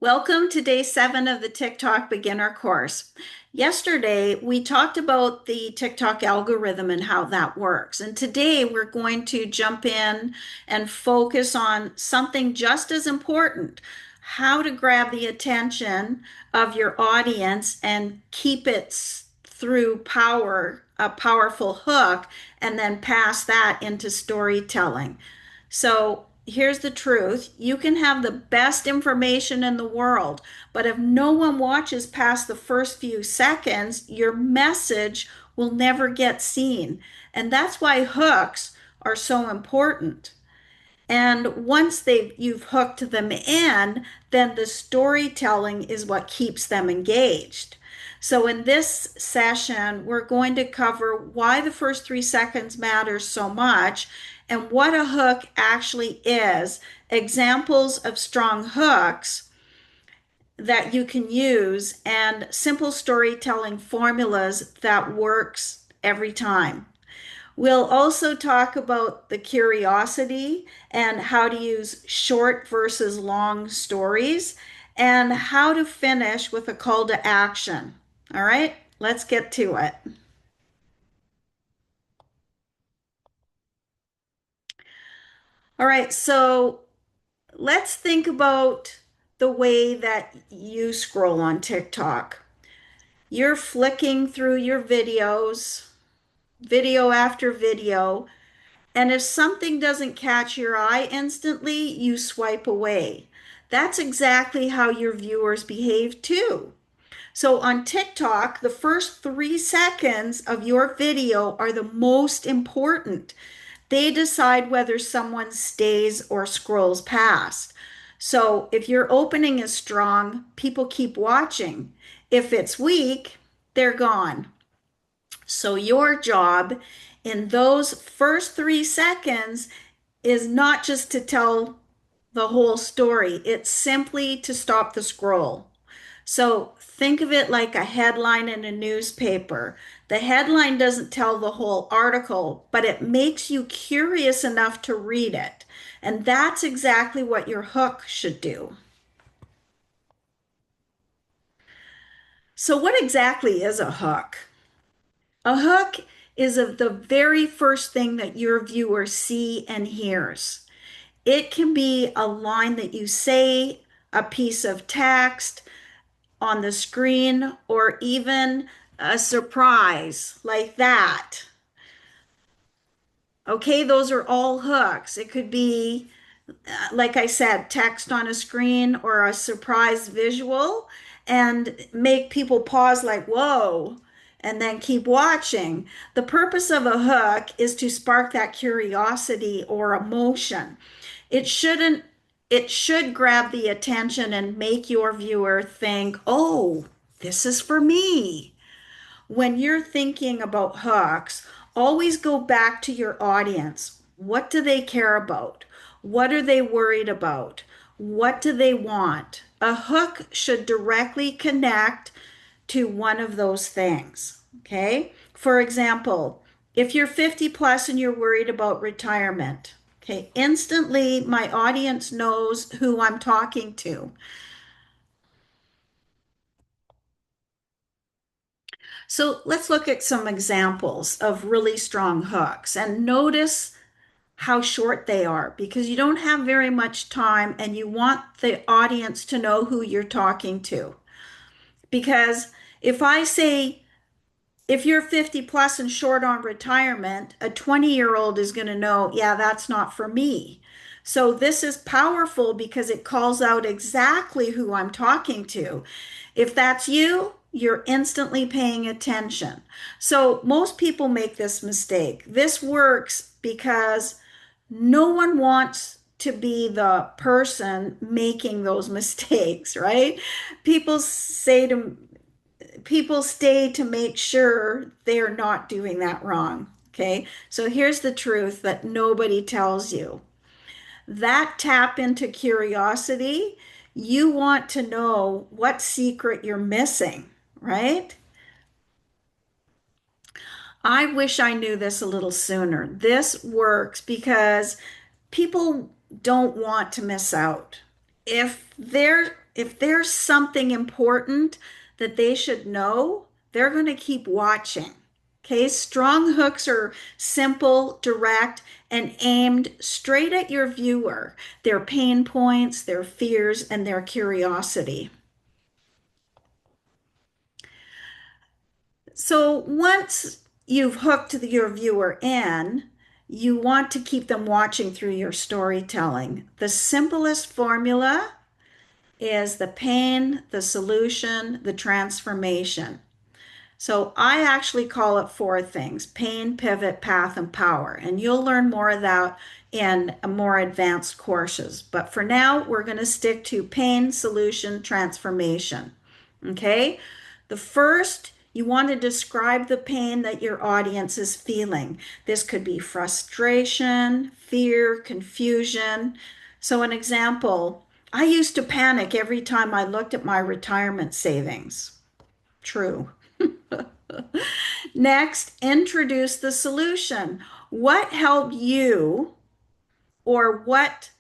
Welcome to day 7 of the TikTok beginner course. Yesterday, we talked about the TikTok algorithm and how that works. And today, we're going to jump in and focus on something just as important, how to grab the attention of your audience and keep it through a powerful hook, and then pass that into storytelling. So here's the truth. You can have the best information in the world, but if no one watches past the first few seconds, your message will never get seen. And that's why hooks are so important. And once you've hooked them in, then the storytelling is what keeps them engaged. So in this session, we're going to cover why the first 3 seconds matters so much and what a hook actually is, examples of strong hooks that you can use, and simple storytelling formulas that works every time. We'll also talk about the curiosity and how to use short versus long stories and how to finish with a call to action. All right, let's get to it. All right, so let's think about the way that you scroll on TikTok. You're flicking through your videos, video after video. And if something doesn't catch your eye instantly, you swipe away. That's exactly how your viewers behave too. So on TikTok, the first 3 seconds of your video are the most important. They decide whether someone stays or scrolls past. So if your opening is strong, people keep watching. If it's weak, they're gone. So your job in those first 3 seconds is not just to tell the whole story, it's simply to stop the scroll. So think of it like a headline in a newspaper. The headline doesn't tell the whole article, but it makes you curious enough to read it. And that's exactly what your hook should do. So, what exactly is a hook? A hook is the very first thing that your viewer see and hears. It can be a line that you say, a piece of text on the screen, or even a surprise like that. Okay, those are all hooks. It could be, like I said, text on a screen or a surprise visual and make people pause, like, whoa, and then keep watching. The purpose of a hook is to spark that curiosity or emotion. It shouldn't, it should grab the attention and make your viewer think, oh, this is for me. When you're thinking about hooks, always go back to your audience. What do they care about? What are they worried about? What do they want? A hook should directly connect to one of those things. Okay. For example, if you're 50 plus and you're worried about retirement, okay, instantly my audience knows who I'm talking to. So let's look at some examples of really strong hooks and notice how short they are, because you don't have very much time and you want the audience to know who you're talking to. Because if I say, if you're 50 plus and short on retirement, a 20-year-old is going to know, yeah, that's not for me. So this is powerful because it calls out exactly who I'm talking to. If that's you, you're instantly paying attention. So most people make this mistake. This works because no one wants to be the person making those mistakes, right? People say to People stay to make sure they're not doing that wrong. Okay. So here's the truth that nobody tells you. That tap into curiosity, you want to know what secret you're missing, right? I wish I knew this a little sooner. This works because people don't want to miss out. If they're if there's something important that they should know, they're going to keep watching. Okay, strong hooks are simple, direct, and aimed straight at your viewer, their pain points, their fears, and their curiosity. So once you've hooked your viewer in, you want to keep them watching through your storytelling. The simplest formula is the pain, the solution, the transformation. So I actually call it four things: pain, pivot, path, and power. And you'll learn more of that in more advanced courses. But for now, we're going to stick to pain, solution, transformation. Okay? The first, you want to describe the pain that your audience is feeling. This could be frustration, fear, confusion. So, an example, I used to panic every time I looked at my retirement savings. True. Next, introduce the solution. What helped you or what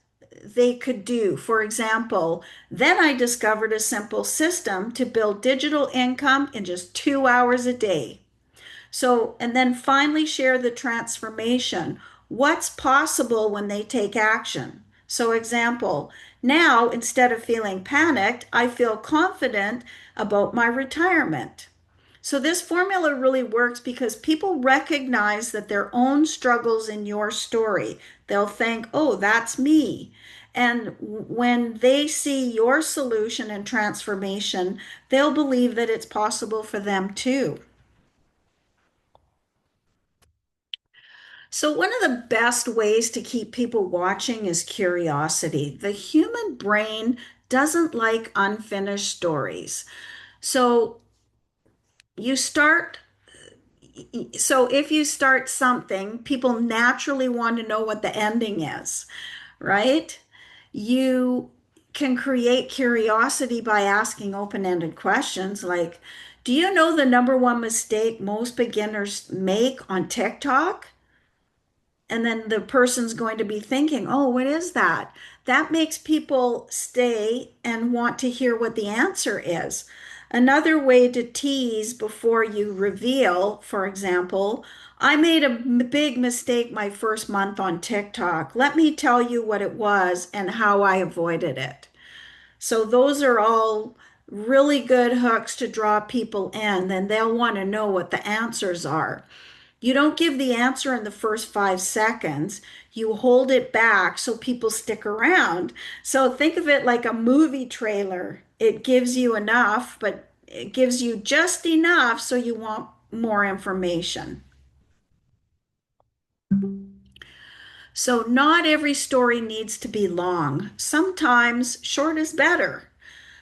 they could do? For example, then I discovered a simple system to build digital income in just 2 hours a day. So, and then finally share the transformation. What's possible when they take action? So, example, now instead of feeling panicked, I feel confident about my retirement. So this formula really works because people recognize that their own struggles in your story. They'll think, oh, that's me. And when they see your solution and transformation, they'll believe that it's possible for them too. So, one of the best ways to keep people watching is curiosity. The human brain doesn't like unfinished stories. So, you start so if you start something, people naturally want to know what the ending is, right? You can create curiosity by asking open-ended questions like, do you know the number one mistake most beginners make on TikTok? And then the person's going to be thinking, oh, what is that? That makes people stay and want to hear what the answer is. Another way to tease before you reveal, for example, I made a big mistake my first month on TikTok. Let me tell you what it was and how I avoided it. So those are all really good hooks to draw people in. Then they'll want to know what the answers are. You don't give the answer in the first 5 seconds. You hold it back so people stick around. So think of it like a movie trailer. It gives you enough, but it gives you just enough so you want more information. So not every story needs to be long. Sometimes short is better.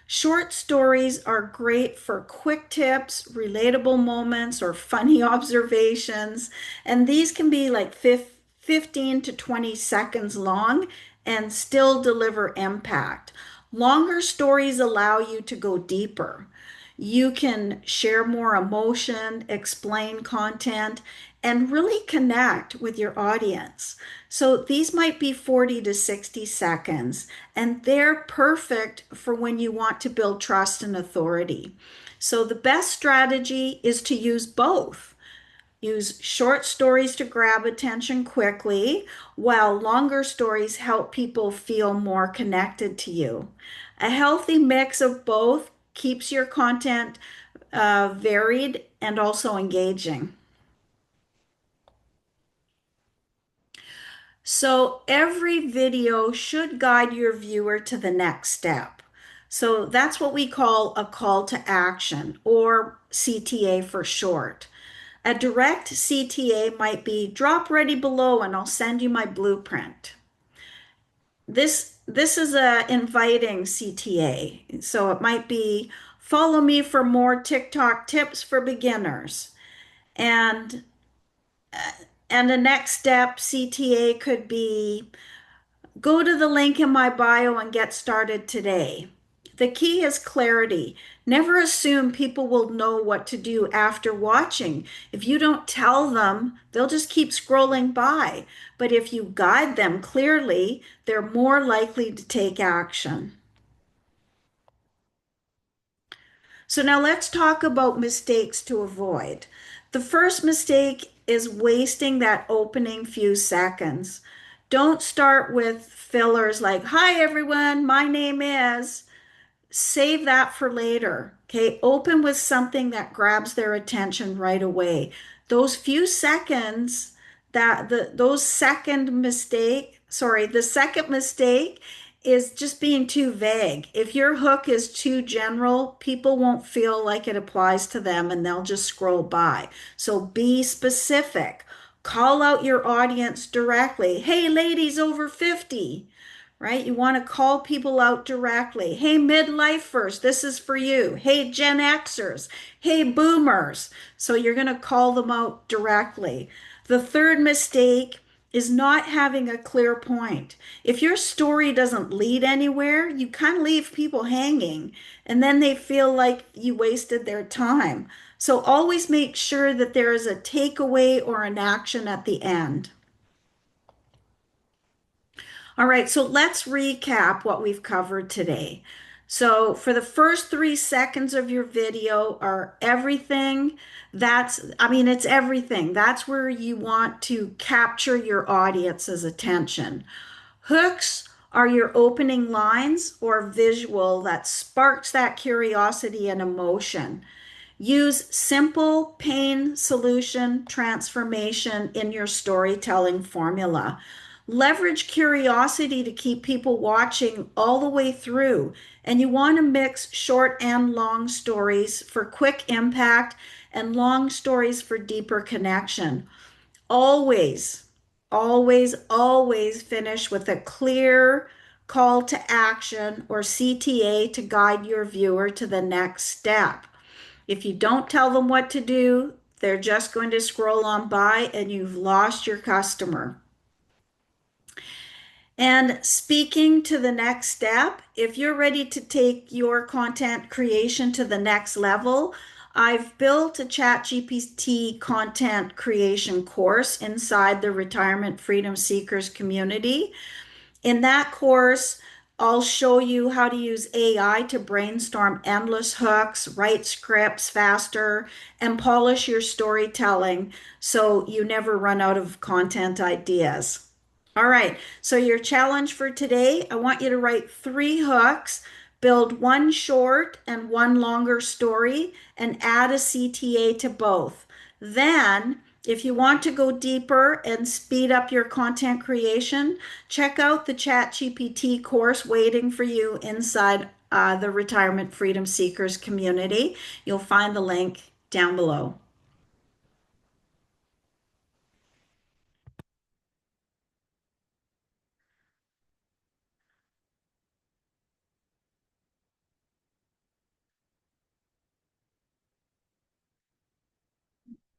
Short stories are great for quick tips, relatable moments, or funny observations. And these can be like 15 to 20 seconds long and still deliver impact. Longer stories allow you to go deeper. You can share more emotion, explain content, and really connect with your audience. So these might be 40 to 60 seconds, and they're perfect for when you want to build trust and authority. So the best strategy is to use both. Use short stories to grab attention quickly, while longer stories help people feel more connected to you. A healthy mix of both keeps your content varied and also engaging. So every video should guide your viewer to the next step. So that's what we call a call to action, or CTA for short. A direct CTA might be drop ready below and I'll send you my blueprint. This is a inviting CTA. So it might be follow me for more TikTok tips for beginners. And and the next step CTA could be go to the link in my bio and get started today. The key is clarity. Never assume people will know what to do after watching. If you don't tell them, they'll just keep scrolling by. But if you guide them clearly, they're more likely to take action. So now let's talk about mistakes to avoid. The first mistake is wasting that opening few seconds. Don't start with fillers like, "Hi everyone, my name is." Save that for later. Okay. Open with something that grabs their attention right away. Those few seconds that those second mistake, sorry, the second mistake is just being too vague. If your hook is too general, people won't feel like it applies to them and they'll just scroll by. So be specific. Call out your audience directly. "Hey, ladies over 50." Right? You want to call people out directly. "Hey, midlifers, this is for you." "Hey, Gen Xers." "Hey, boomers." So you're going to call them out directly. The third mistake is not having a clear point. If your story doesn't lead anywhere, you kind of leave people hanging and then they feel like you wasted their time. So always make sure that there is a takeaway or an action at the end. All right, so let's recap what we've covered today. So, for the first 3 seconds of your video are everything. It's everything. That's where you want to capture your audience's attention. Hooks are your opening lines or visual that sparks that curiosity and emotion. Use simple pain solution transformation in your storytelling formula. Leverage curiosity to keep people watching all the way through. And you want to mix short and long stories for quick impact and long stories for deeper connection. Always, always finish with a clear call to action or CTA to guide your viewer to the next step. If you don't tell them what to do, they're just going to scroll on by and you've lost your customer. And speaking to the next step, if you're ready to take your content creation to the next level, I've built a ChatGPT content creation course inside the Retirement Freedom Seekers community. In that course, I'll show you how to use AI to brainstorm endless hooks, write scripts faster, and polish your storytelling so you never run out of content ideas. All right, so your challenge for today, I want you to write 3 hooks, build one short and one longer story, and add a CTA to both. Then, if you want to go deeper and speed up your content creation, check out the ChatGPT course waiting for you inside the Retirement Freedom Seekers community. You'll find the link down below.